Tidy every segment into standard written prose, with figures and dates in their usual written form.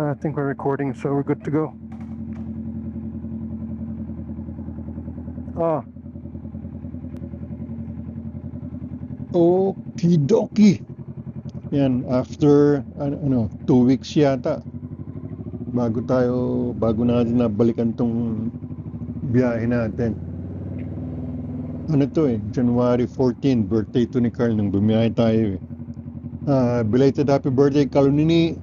I think we're recording, so we're good to go. Ah, Okidoki. Yan, after 2 weeks yata bago natin nabalikan tong biyahe natin. Ano to January 14, birthday to ni Carl nung bumiyahe tayo eh. Belated happy birthday, Kalunini.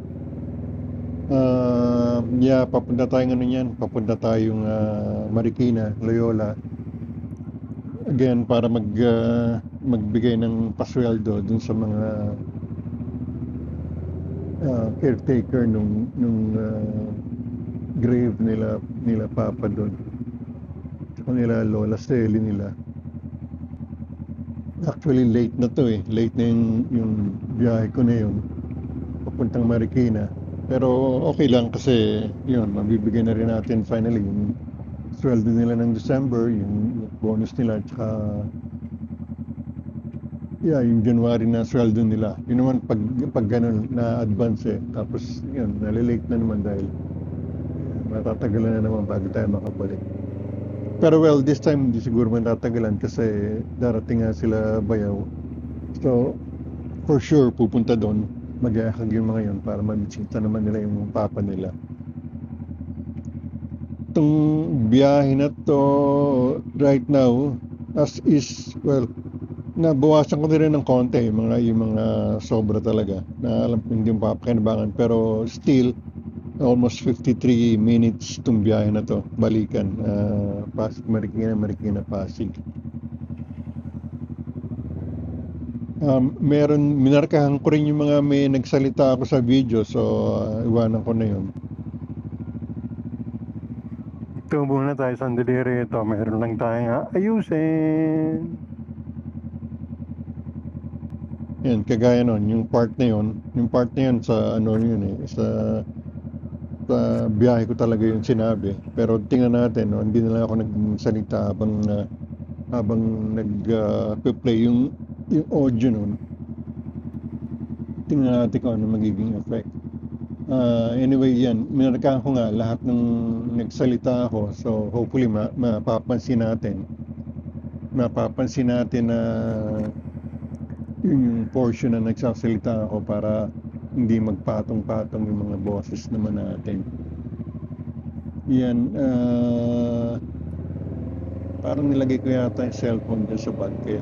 Yeah, papunta tayo papunta tayong Marikina, Loyola. Again, para magbigay ng pasweldo dun sa mga caretaker nung grave nila Papa doon. Tsaka nila Lola Steli nila. Actually late na to late na yung biyahe ko na yun papuntang Marikina, pero okay lang kasi yun, mabibigyan na rin natin finally yung sweldo nila ng December, yung bonus nila, tsaka yung January na sweldo nila. Yun naman pag ganun na advance tapos yun, nalilate na naman dahil matatagalan na naman bago tayo makabalik. Pero well, this time hindi siguro matatagalan kasi darating nga sila Bayaw. So, for sure, pupunta doon. Mag-aakag yung mga yun para mabisita naman nila yung papa nila. Itong biyahe na to right now, as is, well, nabawasan ko rin ng konti, yung mga sobra talaga, na alam ko hindi yung papakinabangan, pero still, almost 53 minutes itong biyahe na to, balikan, Pasig, Marikina, Pasig. Minarkahan ko rin yung mga may nagsalita ako sa video, so iwanan ko na yun. ito muna tayo sandali rito. Meron lang tayong ayusin. Yan, kagaya nun, yung part na yun sa sa biyahe ko talaga yung sinabi. Pero tingnan natin, hindi na lang ako nagsalita habang nag-play yung audio nun. Tingnan natin kung ano magiging effect. Anyway, yan, minarkahan ko nga lahat ng nagsalita ako, so hopefully mapapansin natin na yung portion na nagsasalita ako para hindi magpatong-patong yung mga boses naman natin. Yan, parang nilagay ko yata yung cellphone dyan sa bag, kaya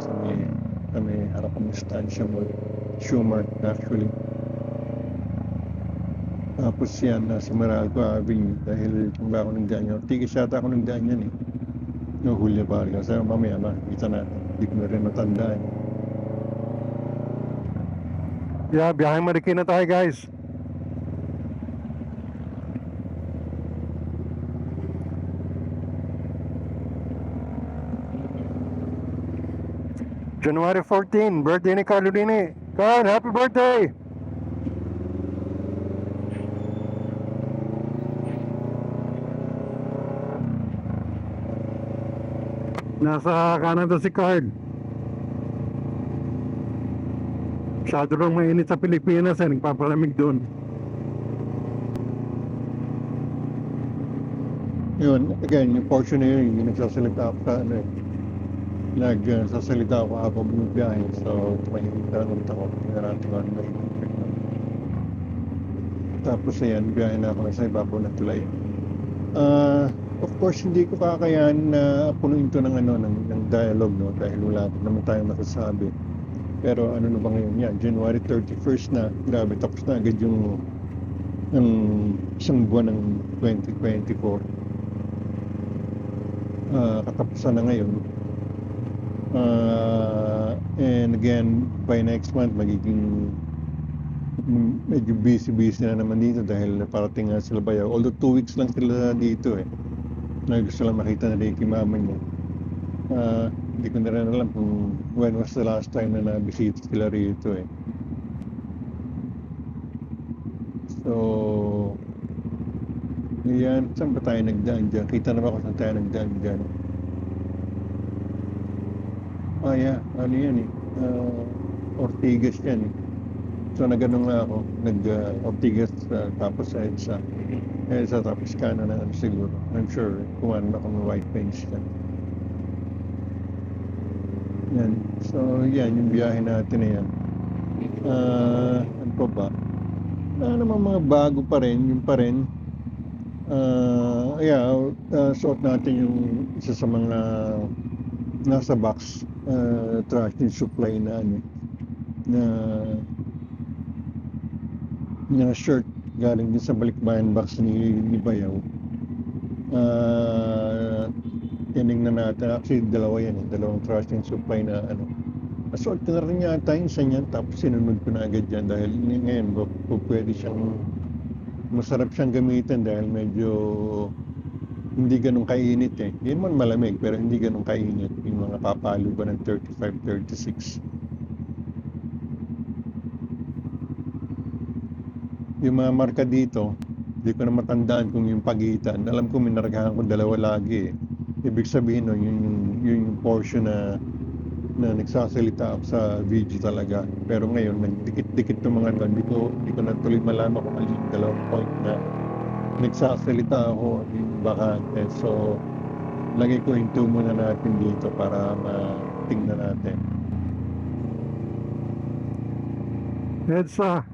sa may harapan ng stansya mo, Schumann actually. Tapos yan, nasa Meralco Avenue, dahil kung ba ako nagganyan, tigis yata ako nagganyan no, Julio Vargas, so mamaya makikita natin, hindi ko na rin matandaan. Yeah, biyaheng Marikina tayo, guys. January 14, birthday ni Carolini. Carl, happy birthday! Nasa Canada si Carl. Masyado lang mainit sa Pilipinas nagpapalamig doon. Yun, again, yung portion na yun, yung nagsasalita ako sa nagsasalita ako habang bumibiyahe, so tumahimik na lang ako, tingnan natin kung ano na yung effect nun. Tapos ayan, biyahe na ako sa ibabaw ng tulay. Of course, hindi ko kakayahan na punuin to ng dialogue, no, dahil wala naman tayong masasabi. Pero ano na ba ngayon? Yan, January 31st na, grabe, tapos na agad yung isang buwan ng 2024. Katapusan na ngayon. And again, by next month, magiging medyo busy na naman dito dahil parating nga sila Bayaw. Although 2 weeks lang sila dito na gusto lang makita na Ricky mama niya. Hindi ko na rin alam kung when was the last time na nabisita sila rito So, yan, saan ba tayo nagdaan dyan? Kita na ba kung saan tayo nagdaan dyan? Yeah, ano yan Ortigas yan So nagano nga ako, nag-Ortigas tapos sa EDSA tapos kanan na ano siguro. I'm sure kumanan ako ng White Plains yan. Yan. So yan, yung biyahe natin na yan. Ano pa ba? Naman mga bago pa rin, yung pa rin. Suot natin yung isa sa mga nasa box tracking supply na ano na shirt galing din sa balikbayan box ni Bayaw. Tinignan natin, actually dalawa yan, dalawang tracking supply na ano. Assault ko na rin yata yung isa niyan, tapos sinunod ko na agad yan dahil ngayon pwede siyang masarap siyang gamitin dahil medyo hindi ganun kainit eh. Hindi man malamig pero hindi ganun kainit. Yung mga papalo ba ng 35, 36. Yung mga marka dito, hindi ko na matandaan kung yung pagitan. Alam ko minargahan ko dalawa lagi eh. Ibig sabihin no, yung portion na nagsasalita ako sa video talaga. Pero ngayon, nagdikit-dikit ng mga doon. Hindi ko na tuloy malaman kung alin yung dalawang point na nagsasalita ako yung bakante. So, lagay ko into muna natin dito para matingnan natin. EDSA.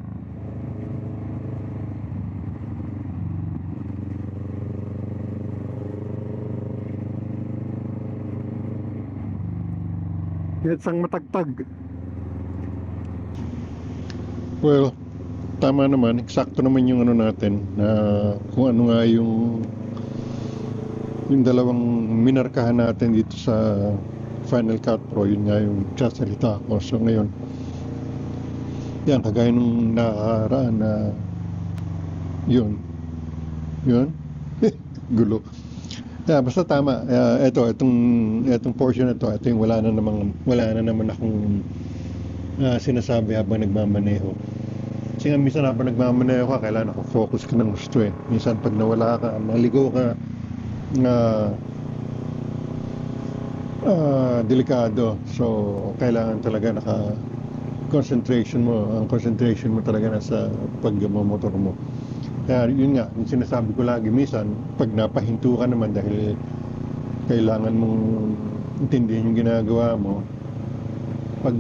EDSA'ng matagtag. Well, tama naman, eksakto naman yung ano natin na kung ano nga yung dalawang minarkahan natin dito sa Final Cut Pro, yun nga yung sasalita ko. So ngayon, yan, kagaya nung nakakaraan na yun gulo. Yeah, basta tama. Itong portion na to, ito yung wala na naman akong sinasabi habang nagmamaneho. Kasi nga minsan habang nagmamaneho ka, kailangan focus ka ng gusto eh. Minsan pag nawala ka, maligo ka, delikado. So, kailangan talaga ang concentration mo talaga nasa pagmamotor mo. Kaya yun nga, yung sinasabi ko lagi, minsan, pag napahinto ka naman dahil kailangan mong intindihin yung ginagawa mo, pag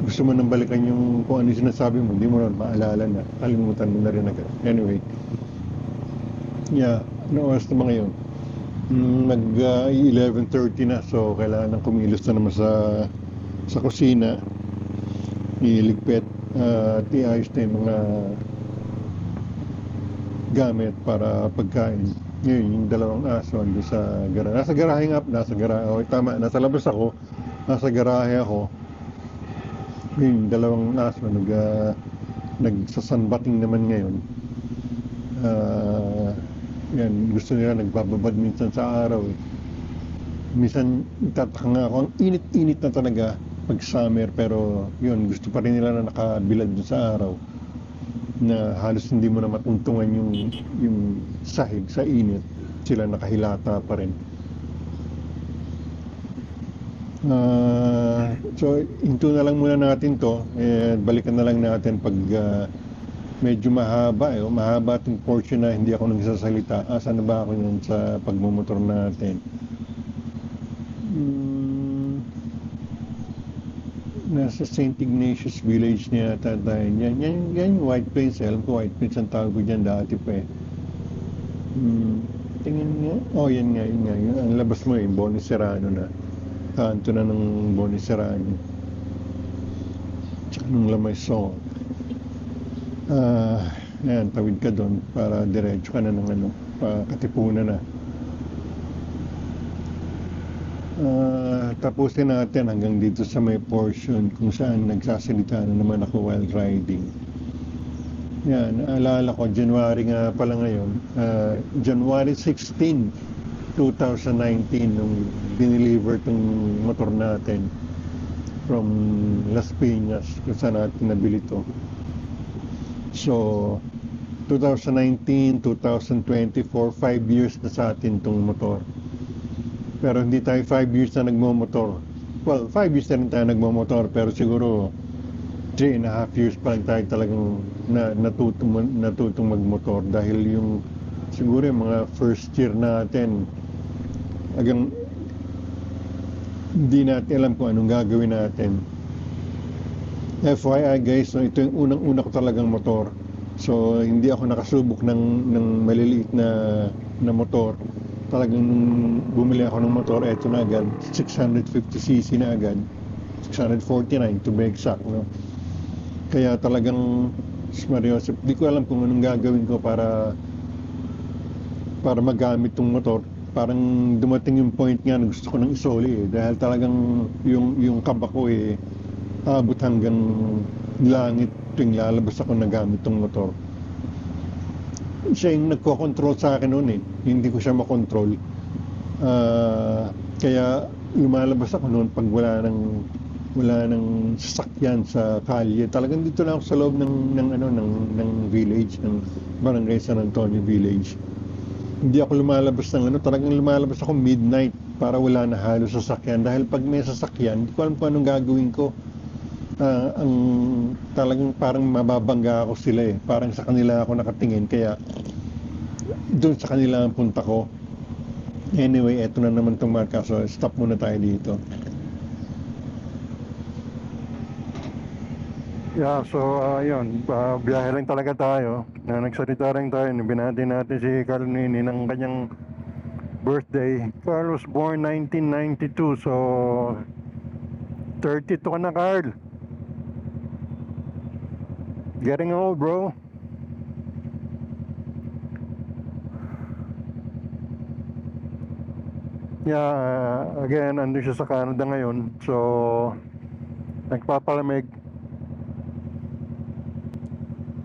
gusto mo nang balikan yung kung ano yung sinasabi mo, hindi mo na maalala na, kalimutan mo na rin agad. Anyway, ano oras na mga yun? 11:30 na, so kailangan ng kumilos na naman sa kusina, iligpit, at iayos na yung mga gamit para pagkain. Ngayon, yung dalawang aso ando sa garahe. Nasa garahe. Okay, tama, nasa labas ako. Nasa garahe ako. Yung dalawang aso nagsasanbating naman ngayon. Yan, gusto nila nagbababad minsan sa araw eh. Minsan tataka nga ako, ang init-init na talaga pag summer, pero yun, gusto pa rin nila na nakabilad dun sa araw na halos hindi mo na matuntungan yung sahig sa init. Sila nakahilata pa rin. So into na lang muna natin to, balikan na lang natin pag medyo mahaba mahaba itong portion na hindi ako nagsasalita. Saan na ba ako yun sa pagmumotor natin? Nasa St. Ignatius Village niya tayo. Yan yung White Plains. Alam ko White Plains ang tawag ko dyan dati pa eh. Tingin nga. Yan nga. Ang labas mo eh, Boni Serrano na. Kanto na ng Boni Serrano. Tsaka nung Lamay Song. Yan, tawid ka doon para diretso ka na ng Katipunan na. Tapusin natin hanggang dito sa may portion kung saan nagsasalita na naman ako while riding. Yan, naalala ko, January nga pala ngayon, January 16, 2019, nung dineliver itong motor natin from Las Piñas, kung saan natin nabili ito. So, 2019, 2024, 5 years na sa atin itong motor. Pero hindi tayo 5 years na nagmomotor. Well, 5 years na rin tayo nagmomotor, pero siguro 3.5 years pa lang tayo talagang natutong magmotor dahil yung siguro yung mga first year natin hanggang hindi natin alam kung anong gagawin natin. FYI guys, no, ito yung unang-una ko talagang motor. So hindi ako nakasubok ng maliliit na motor. Talagang nung bumili ako ng motor, eto na agad, 650cc na agad. 649 to be exact, no? Kaya talagang seryoso, di ko alam kung anong gagawin ko para magamit tong motor. Parang dumating yung point nga na gusto ko nang isoli dahil talagang yung kaba ko abot hanggang langit tuwing lalabas ako na gamit tong motor. Siya yung nagko-control sa akin noon hindi ko siya makontrol. Kaya lumalabas ako noon pag wala nang sasakyan sa kalye. Talagang dito lang ako sa loob ng village, ng Barangay San Antonio Village. Hindi ako lumalabas talagang lumalabas ako midnight para wala na halos sasakyan. Dahil pag may sasakyan, hindi ko alam kung anong gagawin ko. Ang talagang parang mababangga ako sila Parang sa kanila ako nakatingin, kaya doon sa kanila ang punta ko. Anyway, eto na naman itong marka, so stop muna tayo dito. Yeah, so yun, biyahe lang talaga tayo. Nagsalita lang tayo, binati natin si Carl Nini ng kanyang birthday. Carl was born 1992, so 32 ka na, Carl. Getting old, bro. Yeah, again, andun siya sa Canada ngayon. So, nagpapalamig.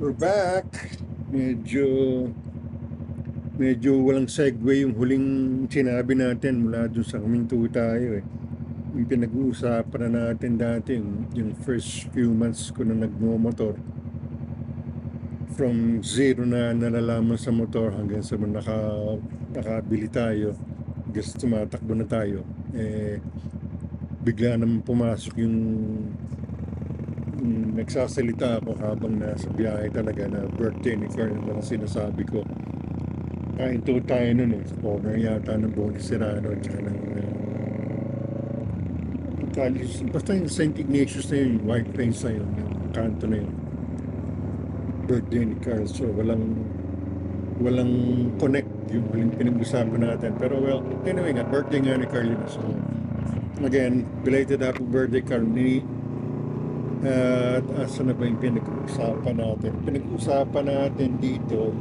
We're back. Medyo walang segue yung huling sinabi natin mula dun sa huminto tayo Yung pinag-uusapan na natin dati, yung first few months ko na nagmo-motor. From zero na nalalaman sa motor hanggang sa nakabili tayo, hanggang sa tumatakbo na tayo. Bigla naman pumasok yung nagsasalita ako habang nasa biyahe talaga na birthday ni Carl naman ang sinasabi ko. Kain to tayo nun sa corner yata ng Bonnie Serrano at saka ng college. Basta yung St. Ignatius na yun, yung White Plains na yun, yung kanto na yun. Birthday ni Carl. So walang connect yung huling pinag-usapan natin. Pero well, anyway nga, birthday nga ni Carl yun. So again, belated happy birthday Carl. At asa na ba yung pinag-uusapan natin? Pinag-uusapan natin dito,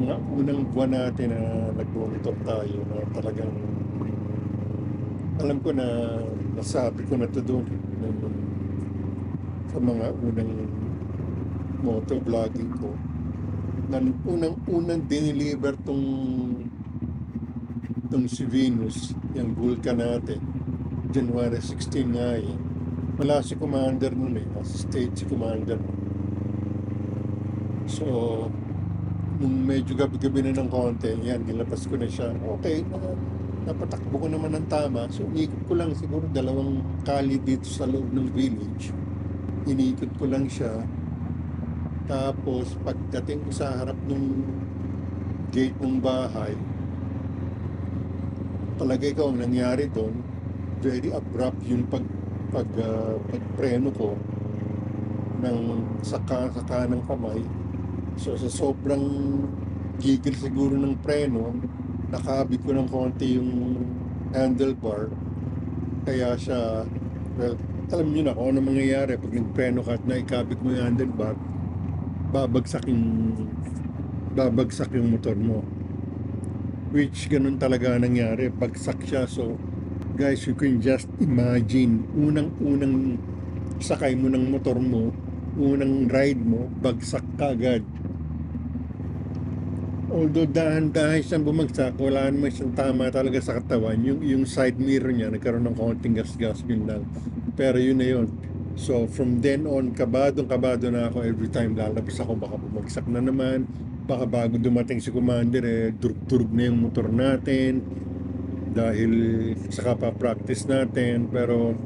mga unang buwan natin na nag-monitor tayo na talagang alam ko na nasabi ko na ito doon sa mga unang motovlogging ko na unang diniliver tong si Venus, yung Vulcan natin, January 16 nga wala si commander nun nasa state si commander. So nung medyo gabi-gabi na ng konti, nilabas ko na siya. Okay, napatakbo ko naman ng tama. So inikot ko lang siguro 2 kali dito sa loob ng village. Inikot ko lang siya. Tapos pagdating ko sa harap ng gate ng bahay, palagay ko ang nangyari doon, very abrupt yung pagpreno ko ng sa kanang kamay. So sa sobrang gigil siguro ng preno, nakabig ko ng konti yung handlebar. Kaya siya, well, alam niyo na kung ano mangyayari pag nagpreno ka at naikabig mo yung handlebar, babagsak yung motor mo. Which ganun talaga nangyari, bagsak siya. So guys, you can just imagine, unang sakay mo ng motor mo, unang ride mo, bagsak ka agad. Although dahan-dahan siyang bumagsak, wala naman siyang tama talaga sa katawan. Yung side mirror niya, nagkaroon ng konting gas-gas, yun lang. Pero yun na yun. So from then on, kabado na ako every time lalabas ako, baka bumagsak na naman. Baka bago dumating si commander, durug-durug na yung motor natin. Dahil saka pa practice natin. Pero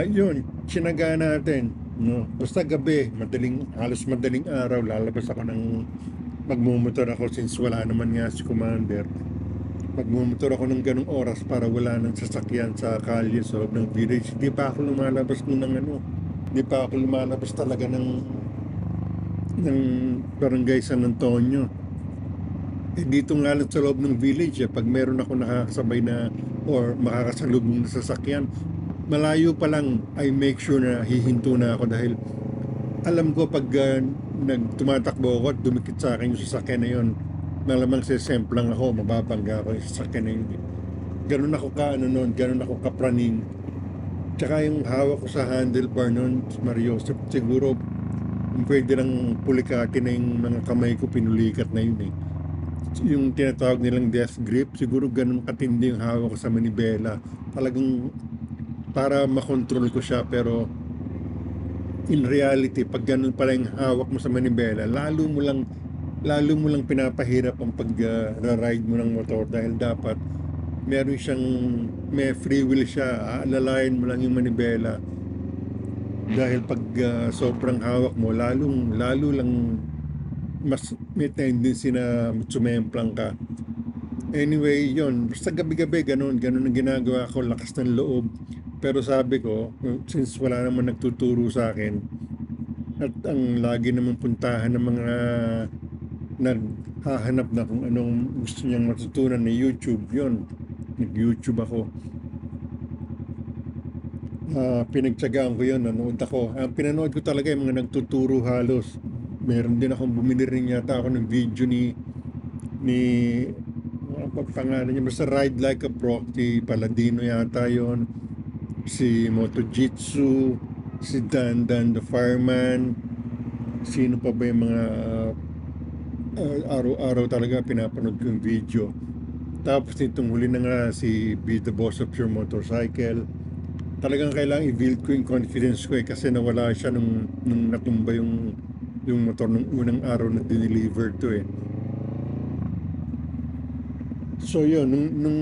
Yun, tsinaga natin, no? Basta gabi, halos madaling araw, lalabas ako ng magmumotor ako since wala naman nga si Commander. Magmumotor ako ng ganong oras para wala nang sasakyan sa kalye sa loob ng village. Hindi pa ako lumalabas hindi pa ako lumalabas talaga ng barangay San Antonio. Dito nga lang sa loob ng village, pag meron ako nakakasabay na or makakasalubong na sasakyan, malayo pa lang I make sure na hihinto na ako dahil alam ko pag tumatakbo ako at dumikit sa akin yung sasakyan na yun, malamang sisemplang ako, mababangga ako yung sasakyan na yun. Ganun ako ganun ako kapraning. Tsaka yung hawak ko sa handlebar noon, Mario, siguro pwede lang pulikati na yung mga kamay ko, pinulikat na yun eh. Yung tinatawag nilang death grip, siguro ganun katindi yung hawak ko sa manibela. Talagang para makontrol ko siya, pero in reality, pag ganun pala yung hawak mo sa manibela, lalo mo lang pinapahirap ang pag-ride mo ng motor dahil dapat may free will siya, aalalayan mo lang yung manibela dahil pag sobrang hawak mo, lalo lang mas may tendency na sumemplang ka. Anyway, yon, basta gabi-gabi ganun ang ginagawa ko, lakas ng loob. Pero sabi ko, since wala naman nagtuturo sa akin at ang lagi naman puntahan ng mga naghahanap na kung anong gusto niyang matutunan na YouTube, yon, nag-YouTube ako. Pinagtsagaan ko yun, nanood ako. Ang pinanood ko talaga yung mga nagtuturo halos. Meron din akong bumili rin yata ako ng video ni pangalan niya, basta Ride Like a Pro, si Paladino yata yon, si Motojitsu, si Dan the Fireman, sino pa ba yung mga araw-araw talaga pinapanood ko yung video. Tapos nitong huli na nga si Be the Boss of Your Motorcycle. Talagang kailangan i-build ko yung confidence ko kasi nawala siya nung natumba yung motor nung unang araw na dineliver to eh. So yun, nung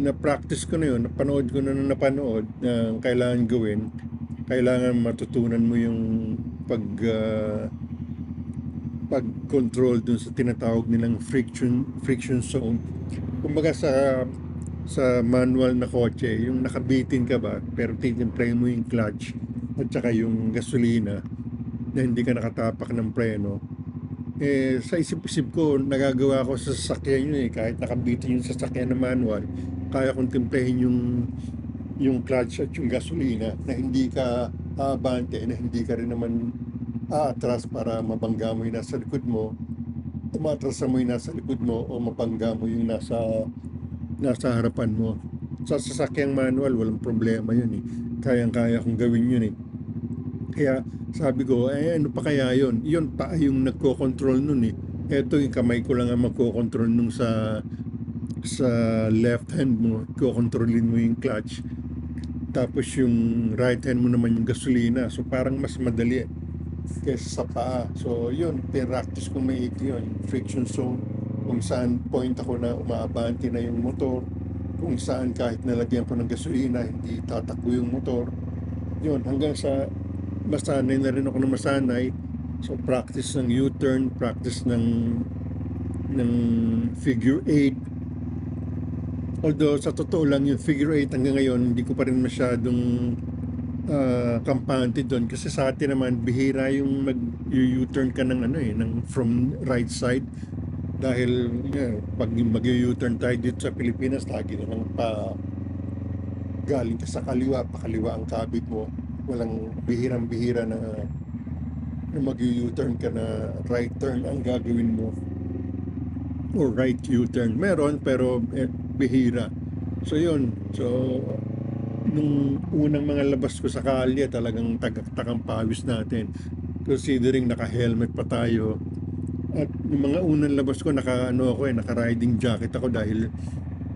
na-practice ko na yun, napanood kailangan gawin, kailangan matutunan mo yung pag-control dun sa tinatawag nilang friction zone. Kumbaga sa manual na kotse, yung nakabitin ka ba, pero titimplayin mo yung clutch at saka yung gasolina na hindi ka nakatapak ng preno. Sa isip-isip ko, nagagawa ko sa sasakyan yun eh. Kahit nakabitin yung sasakyan na manual, kaya kong timplahin yung clutch at yung gasolina na hindi ka aabante, na hindi ka rin naman aatras para mabangga mo yung nasa likod mo, umatrasa mo yung nasa likod mo, o mabangga mo yung nasa harapan mo. Sa sasakyang manual, walang problema yun eh. Kayang-kaya kong gawin yun eh. Kaya sabi ko, ano pa kaya yun? Yun pa yung nagko-control nun eh. Eto yung kamay ko lang ang magko-control nung sa left hand mo, ko-controlin mo yung clutch. Tapos yung right hand mo naman yung gasolina. So parang mas madali kaysa sa paa. So yun, practice ko maigi yun. Friction zone, kung saan point ako na umaabante na yung motor, kung saan kahit nalagyan ko ng gasolina, hindi tatakbo yung motor. Yun, hanggang sa masanay na rin ako na masanay. So practice ng U-turn, practice ng figure 8. Although sa totoo lang yung figure 8 hanggang ngayon hindi ko pa rin masyadong kampante doon kasi sa atin naman bihira yung mag-U-turn ka ng from right side dahil pag mag-U-turn tayo dito sa Pilipinas lagi namang galing ka sa pakaliwa ang kabit mo. Walang bihirang-bihira na mag-U-turn ka na right turn ang gagawin mo or right U-turn. Meron pero bihira. So yun. So nung unang mga labas ko sa kalye, talagang tagaktakang pawis natin. Considering naka-helmet pa tayo. At yung mga unang labas ko, naka-riding jacket ako dahil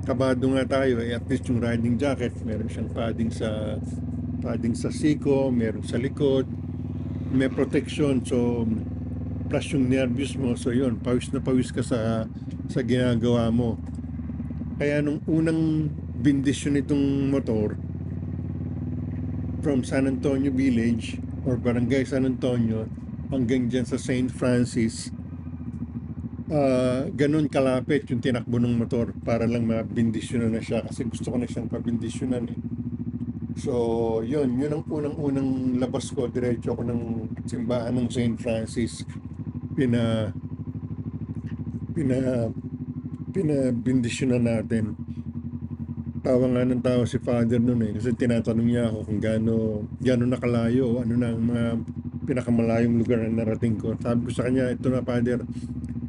kabado nga tayo. At least yung riding jacket, meron siyang padding sa siko, meron sa likod, may protection, so plus yung nervous mo, so yun, pawis na pawis ka sa ginagawa mo. Kaya nung unang bindisyon nitong motor, from San Antonio Village or Barangay San Antonio hanggang dyan sa St. Francis, ganun kalapit yung tinakbo ng motor para lang mabindisyonan na siya kasi gusto ko na siyang pabindisyonan eh. So, yun ang unang labas ko, diretso ako ng simbahan ng St. Francis. Pinabindisyonan natin. Tawa nga ng tawa si Father noon eh, kasi tinatanong niya ako kung gaano nakalayo, ano na ang mga pinakamalayong lugar na narating ko. Sabi ko sa kanya, ito na Father,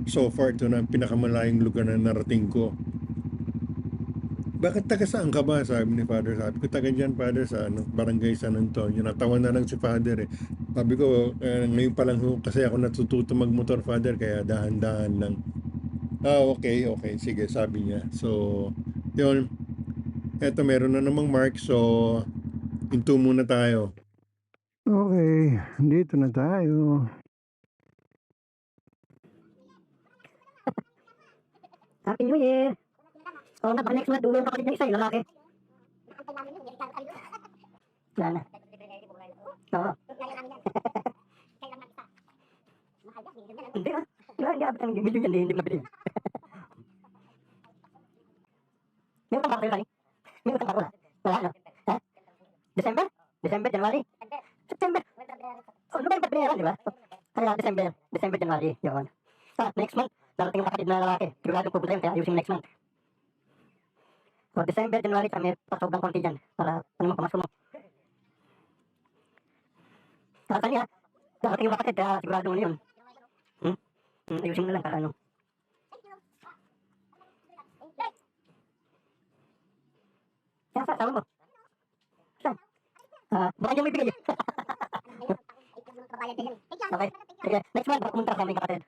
so far ito na ang pinakamalayong lugar na narating ko. Bakit taga saan ka ba? Sabi ni Father. Sabi ko, taga dyan, Father, sa Barangay San Antonio. Natawa na lang si Father eh. Sabi ko, ngayon pa lang ho, kasi ako natututo magmotor, Father, kaya dahan-dahan lang. Okay, sige, sabi niya. So, yun. Eto, meron na namang mark, so, into muna tayo. Okay, dito na tayo. Happy New Year! Oo nga, baka next month dulo ang kapatid ng isa, yung lalaki. Wala na. Oo. Hindi ah. Hindi abot ang video yan, hindi ko nabili. May utang ba kayo, Kali? May utang ba ako, wala, no? Ha? December? January? September? Oh, November, binayaran, di ba? Kaya December, January, yun. Next month, darating yung kapatid na lalaki. Siguradong pupunta yun, kaya ayusin mo next month. So, December, January, kami pasobrang konti dyan para ano mo, pamasko mo. Kanya, darating yung kapatid, kaya sigurado mo na yun. Ayusin mo na lang para ano. Kaya sa asawa mo? Saan? Baka niya may bigay. Okay, sige. Next month, baka pumunta sa aming kapatid.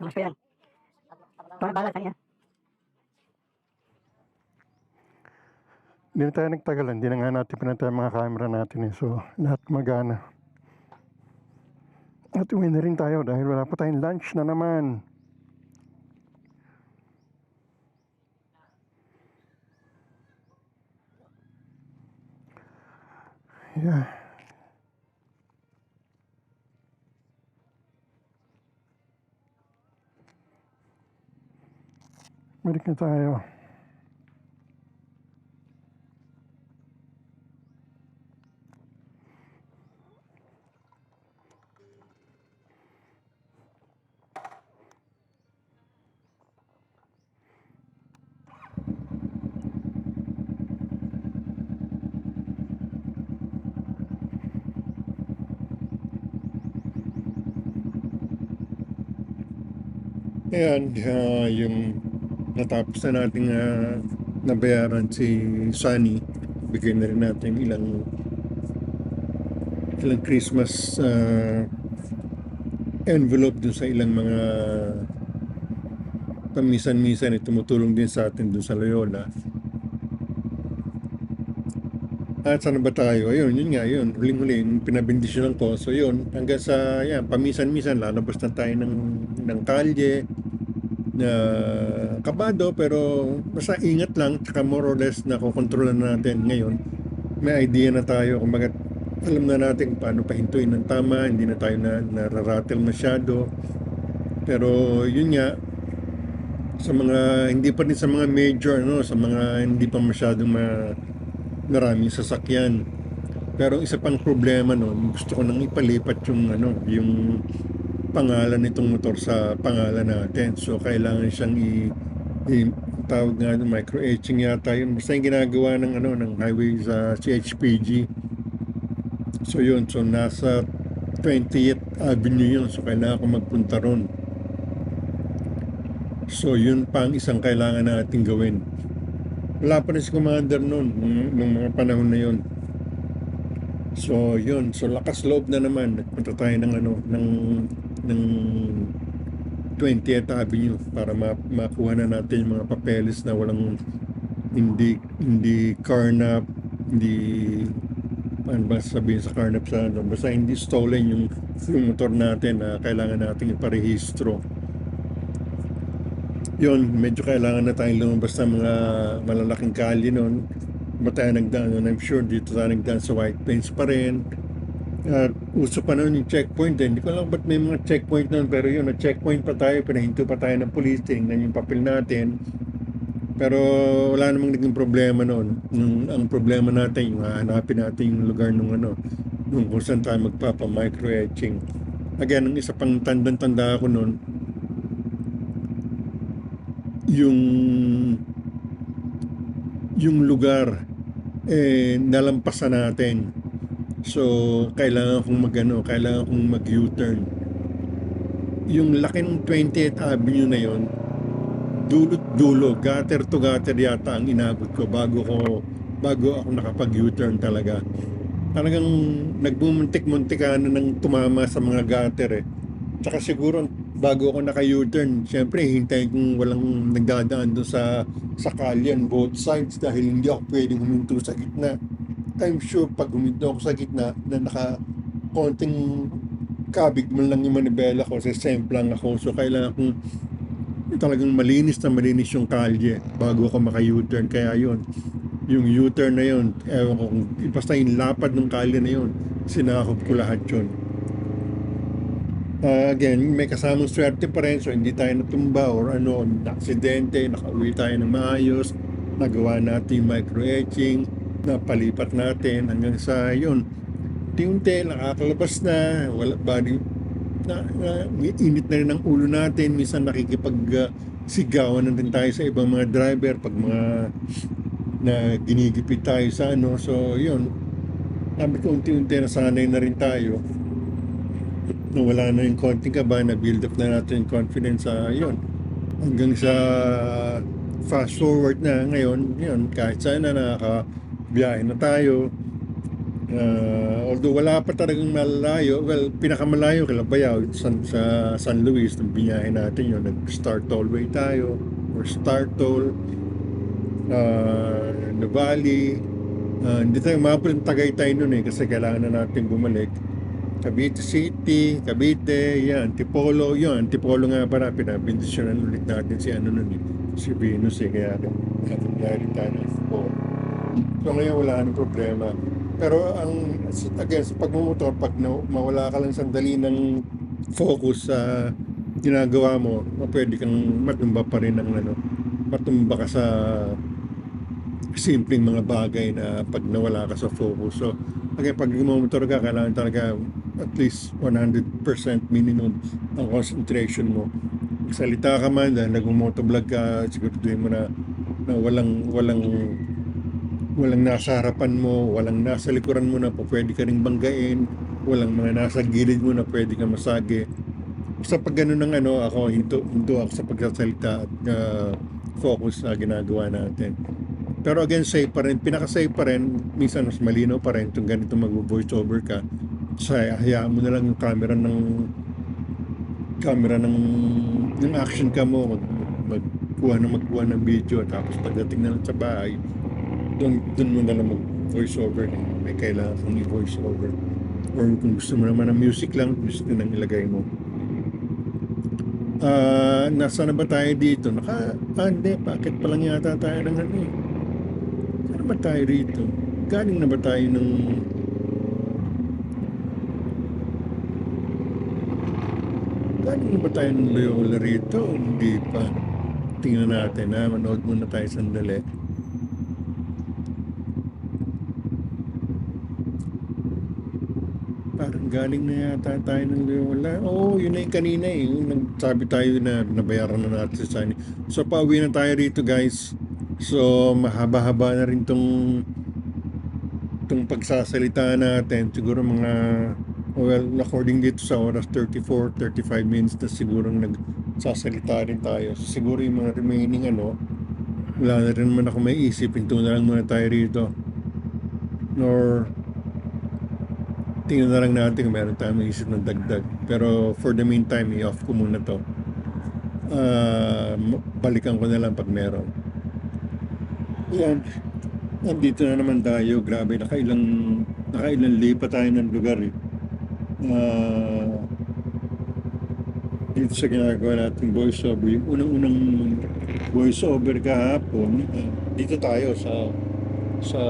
Mas pa yan. Para balat kanya. Hindi na tayo nagtagalan. Hindi na nga natin pinatay ang mga camera natin eh. So, lahat magana. At uwi na rin tayo dahil wala pa tayong lunch na naman. Yeah. Balik na tayo. And yung natapos na nating nabayaran si Sunny, bigyan na rin natin ilang Christmas envelope dun sa ilang mga pamisan-misan tumutulong din sa atin dun sa Loyola. At saan ba tayo? Ayun, yun nga, yun. Huling-huli, pinabindisyonan ko. So yun, hanggang sa, yan, pamisan-misan, lalabas na tayo ng kalye, na kabado, pero basta ingat lang, tsaka more or less na kukontrolan natin ngayon. May idea na tayo, kumbaga, alam na natin paano pahintuin ng tama, hindi na tayo nararattle masyado. Pero yun nga, sa mga, hindi pa rin sa mga major, no, sa mga hindi pa masyadong maraming sasakyan. Pero isa pang problema noon, gusto ko nang ipalipat yung pangalan nitong motor sa pangalan natin. So kailangan siyang tawag nga ng micro etching yata yun. Basta yung ginagawa ng highway sa CHPG. So yun, so nasa 20th Avenue yun. So kailangan ko magpunta ron. So yun pa ang isang kailangan natin gawin. Wala pa rin si Commander noon, nung mga panahon na yun. So yun, so lakas loob na naman. Nagpunta tayo ng 20th Avenue para makuha na natin yung mga papeles na walang hindi carnap, hindi ano ba sabihin sa carnap sa ano, basta hindi stolen yung motor natin na kailangan natin iparehistro. Yun, medyo kailangan na tayong lumabas ng mga malalaking kalye noon. Ba tayo nagdaan noon? I'm sure dito tayo nagdaan sa White Plains pa rin. At uso pa noon yung checkpoint din. Hindi ko alam ba't may mga checkpoint noon, pero yun, na-checkpoint pa tayo, pinahinto pa tayo ng police, tinignan yung papel natin. Pero wala namang naging problema noon. Ang problema natin, yung hahanapin natin yung lugar nung nung kung saan tayo magpapa-micro-etching. Again, ang isa pang tandang-tanda ko noon, yung lugar nalampasan natin. So kailangan kong kailangan kong mag-U-turn. Yung laki ng 20th Avenue na yon, dulot dulo, gutter to gutter yata ang inabot ko bago ako nakapag-U-turn talaga. Talagang nagbumuntik-muntikan na ng tumama sa mga gutter. Tsaka siguro bago ako naka-U-turn, syempre hintayin kong walang nagdadaan doon sa kalyan both sides dahil hindi ako pwedeng huminto sa gitna. I'm sure pag huminto ako sa gitna na konting kabig man lang yung manibela ko, sesemplang ako. So kailangan kong talagang malinis yung kalye bago ako maka-U-turn. Kaya yun, yung U-turn na yun, ewan ko, basta yung lapad ng kalye na yun, sinakop ko lahat yun. Again, may kasamang swerte pa rin, so hindi tayo natumba or aksidente, nakauwi tayo ng maayos, nagawa natin yung micro-etching, napalipat natin hanggang sa yun. Unti-unti, nakakalabas na, wala body, init na rin ang ulo natin, minsan sigawan na rin tayo sa ibang mga driver pag mga na ginigipit tayo sa so yun, sabi ko unti-unti nasanay na rin tayo. Wala na yung konting kaba, na-build up na natin yung confidence sa yun. Hanggang sa fast forward na ngayon, yun, kahit saan na nakakabiyahe na tayo. Although wala pa talagang malalayo, well, pinakamalayo kila Bayaw sa San Luis, nung binyahe natin yun, nag-start tollway tayo, or start toll, Nuvali, hindi tayo mapul ng Tagaytay nun kasi kailangan na natin bumalik. Cavite City, Cavite, yan, Antipolo, yun, Antipolo nga para pinabindisyonan ulit natin si Venus kaya nangyari tayo ng Antipolo. So ngayon wala nang problema. Pero again, sa pagmumotor, pag mawala ka lang sandali ng focus sa ginagawa mo, pwede kang matumba pa rin matumba ka sa simpleng mga bagay na pag nawala ka sa focus. So, again, pag gumomotor ka, kailangan talaga at least 100% minimum ang concentration mo. Salita ka man dahil nag-motovlog ka, siguraduhin mo na walang nasa harapan mo, walang nasa likuran mo na pwede ka ring banggain, walang mga nasa gilid mo na pwede ka masagi. Sa pag ganun ng ako, hinto ako sa pagsasalita at focus na ginagawa natin. Pero again, safe pa rin, pinaka-safe pa rin, minsan mas malinaw pa rin kung ganito mag-voice over ka. Hayaan mo na lang yung camera ng action ka mo, magkuha ng video, tapos pagdating na lang sa bahay, doon mo na lang mag-voice over, may kailangan kang i-voice over. Or kung gusto mo naman ng music lang na ilagay mo. Nasa na ba tayo dito? Hindi, bakit pa lang yata tayo ng Saan ba tayo rito? Galing na ba tayo ng Loyola rito? Hindi pa. Tingnan natin manood muna tayo sandali. Parang galing na yata tayo ng Loyola. Oo, yun na yung kanina yung nagsabi tayo na nabayaran na natin sa Sunny. So pauwi na tayo rito guys. So mahaba-haba na rin tong pagsasalita natin. Siguro according dito sa oras 34-35 minutes na siguro nagsasalita rin tayo. So, siguro yung mga remaining wala na rin naman ako may isip. Pinto na lang muna tayo rito. Or tingnan na lang natin kung meron tayong maisip ng dagdag. Pero for the meantime, i-off ko muna to. Balikan ko na lang pag meron. Yan. Nandito na naman tayo. Grabe, nakailang lipa tayo ng lugar dito sa ginagawa nating voiceover. Yung unang-unang voiceover kahapon, dito tayo sa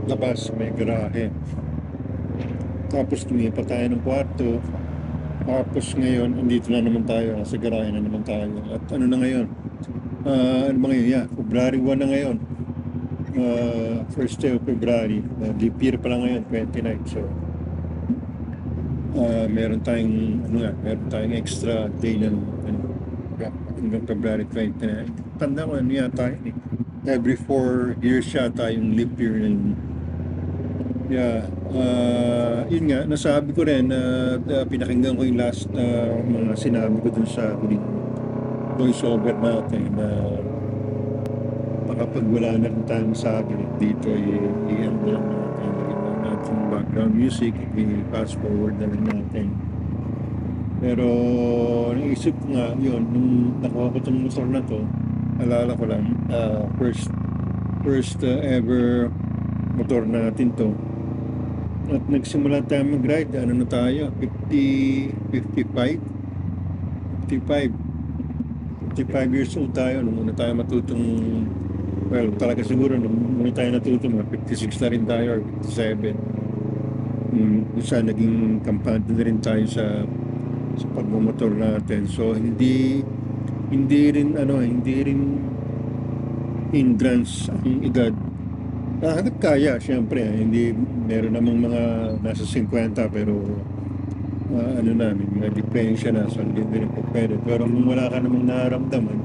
labas, may garahe. Tapos lumipat tayo ng kwarto. Tapos ngayon, andito na naman tayo, sa garahe na naman tayo. At ano na ngayon? Ano ba ngayon? Yeah, February 1 na ngayon. First day of February. Leap year pa lang ngayon, 29. So, meron tayong extra day ng hanggang February 29. Tanda ko, ano yata yun eh. Every 4 years yata yung leap year. Yeah, yun nga, nasabi ko rin na pinakinggan ko yung last mga sinabi ko dun sa huling voiceover natin na kapag wala na rin tayong sabi dito, i-end na lang natin, i-on natin background music, i-fast forward na lang natin. Pero naisip ko nga, yun, nung nakuha ko itong motor na to, alala ko lang, first ever motor natin to. At nagsimula tayo mag-ride, ano na tayo, 55 years old tayo, nung muna tayo matutong, well, talaga siguro, nung muna tayo natutong, 56 na rin tayo, or 57. Isa, naging kampante na rin tayo sa pagmumotor natin. So, hindi rin hindrance ang edad. Hanggat kaya, syempre, hindi, meron namang mga nasa 50 pero may mga depresya na, so hindi rin po pwede. Pero kung wala ka namang nararamdaman,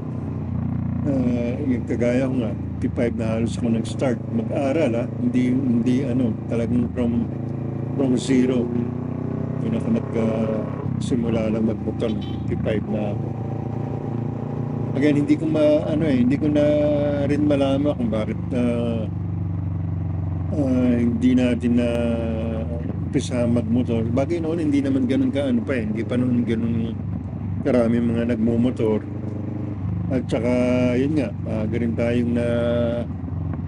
yung kagaya ko nga, 55 na halos ako nag-start mag-aral, hindi talagang from zero. Yun ako simula lang magmotor, 55 na ako. Again, hindi ko na rin malaman kung bakit hindi natin na umpisa magmotor. Bagay noon, hindi naman ganun hindi pa noon ganun karami mga nagmumotor. At saka, yun nga, ganun tayong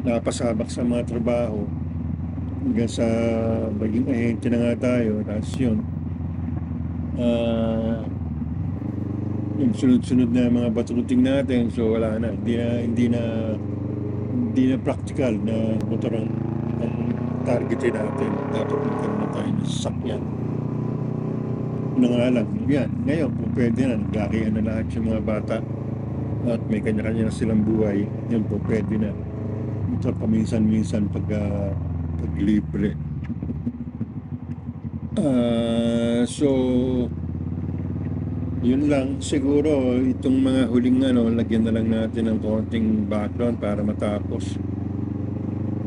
napasabak sa mga trabaho. Hanggang sa maging ahente na nga tayo. Tapos yun, yung sunod-sunod na mga batuting natin, so wala na, hindi na practical na motor ang targetin natin. Dapat magkaroon na tayo ng sasakyan. Una nga lang, yan, ngayon kung pwede na, naglakihan na lahat yung mga bata at may kanya-kanya na silang buhay, yan po pwede na. Ito paminsan-minsan pag libre. So yun lang, siguro itong mga huling lagyan na lang natin ng konting background para matapos.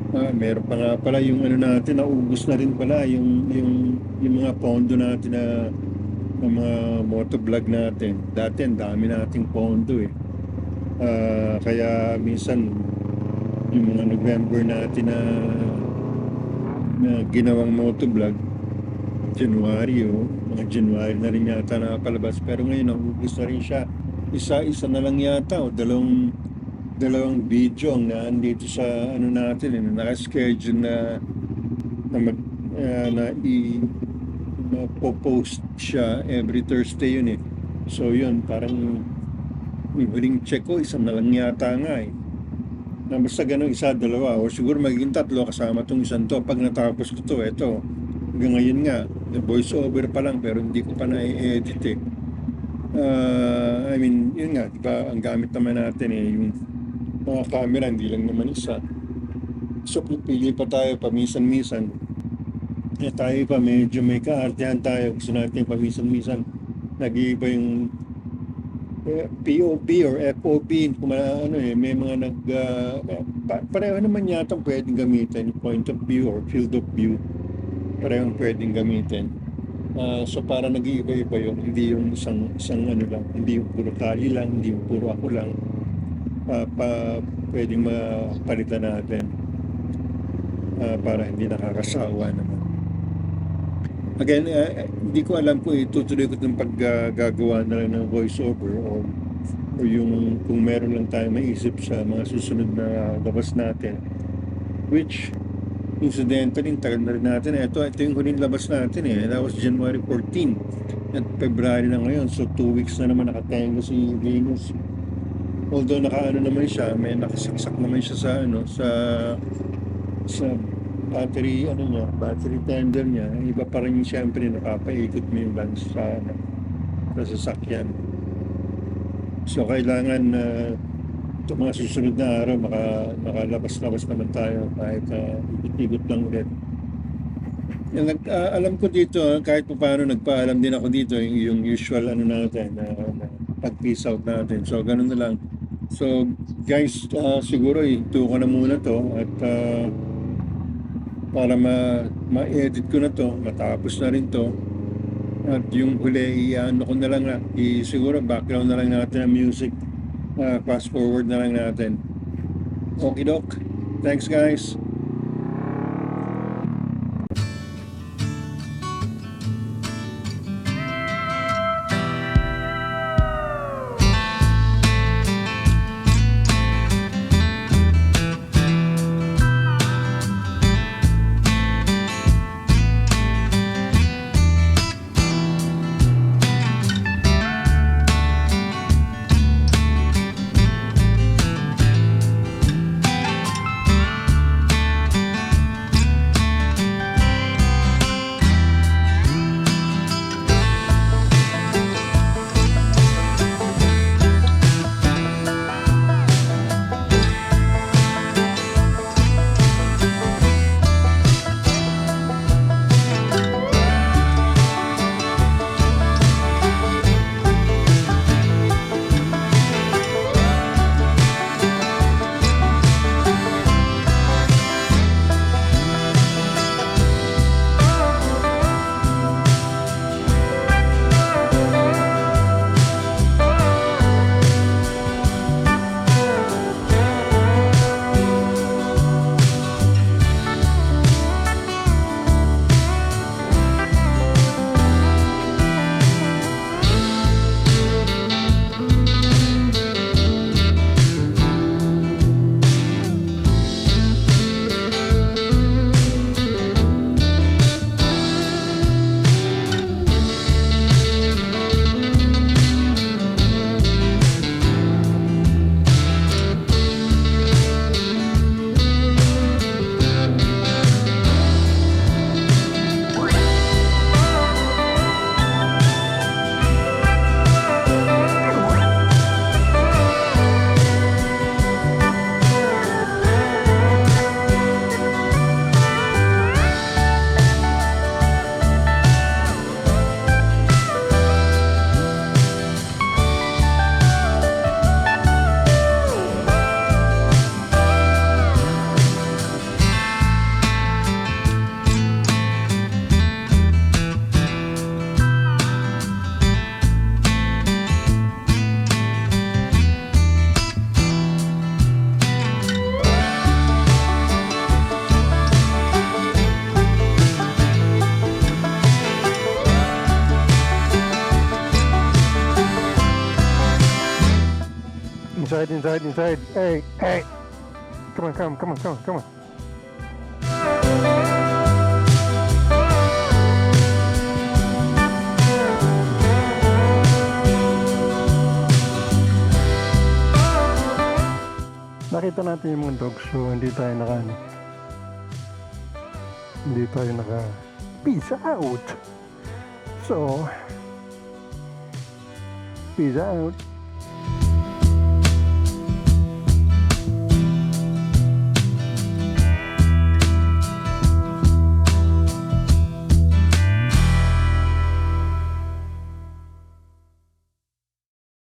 Meron pa nga pala yung natin, naubos na rin pala yung mga pondo natin na mga motovlog natin. Dati ang dami nating pondo eh. Kaya minsan yung mga November natin na ginawang motovlog, January mga January na rin yata nakapalabas, pero ngayon naubos na rin siya. Isa-isa na lang yata o dalawang video ang naandito sa natin, naka-schedule na i-post siya every Thursday yun eh. So yun, parang huling check ko, isang na lang yata nga eh. Na basta ganun, isa, dalawa, o siguro magiging 3 kasama tong isang to. Pag natapos ko to, eto, hanggang ngayon nga, voice over pa lang pero hindi ko pa na-edit eh. Yun nga, diba, ang gamit naman natin eh, yung mga camera, hindi lang naman isa. So, pili pa tayo paminsan-minsan. Tayo pa, medyo may kaartihan tayo. Gusto natin paminsan-minsan. Nag-iiba yung POV or FOV, may mga pareho naman yata pwedeng gamitin, yung point of view or field of view. Parehong pwedeng gamitin. So para nag-iiba-iba yun, hindi yung isang lang, hindi yung puro tali lang, hindi yung puro ako lang. Pwedeng mapalitan natin para hindi nakakasawa naman. Again, hindi ko alam kung itutuloy ko itong paggagawa na lang ng voiceover o yung kung meron lang tayo maisip sa mga susunod na labas natin, which incidentally, tagal na rin natin. Ito yung huling labas natin eh. That was January 14. At February na ngayon. So 2 weeks na naman nakatenga si Venus. Although nakaano naman siya, may nakasaksak naman siya sa ano, sa battery battery tender niya. Iba pa rin siyempre nakapaikot mo yung lens sa sasakyan. So kailangan ito mga susunod na araw makalabas-labas naman tayo kahit ikot-ikot lang ulit. Alam ko dito kahit pa paano nagpaalam din ako dito yung usual natin na pag-peace out natin. So ganun na lang. So guys, siguro ito ko na muna to at para ma-edit ko na to, matapos na rin to. At yung huli, ko na lang siguro background na lang natin ang music. Fast forward na lang natin. Okey-dok. Thanks guys. Inside. Hey. Come on. Nakita natin yung mga dogs, so hindi tayo naka peace out. So, peace out.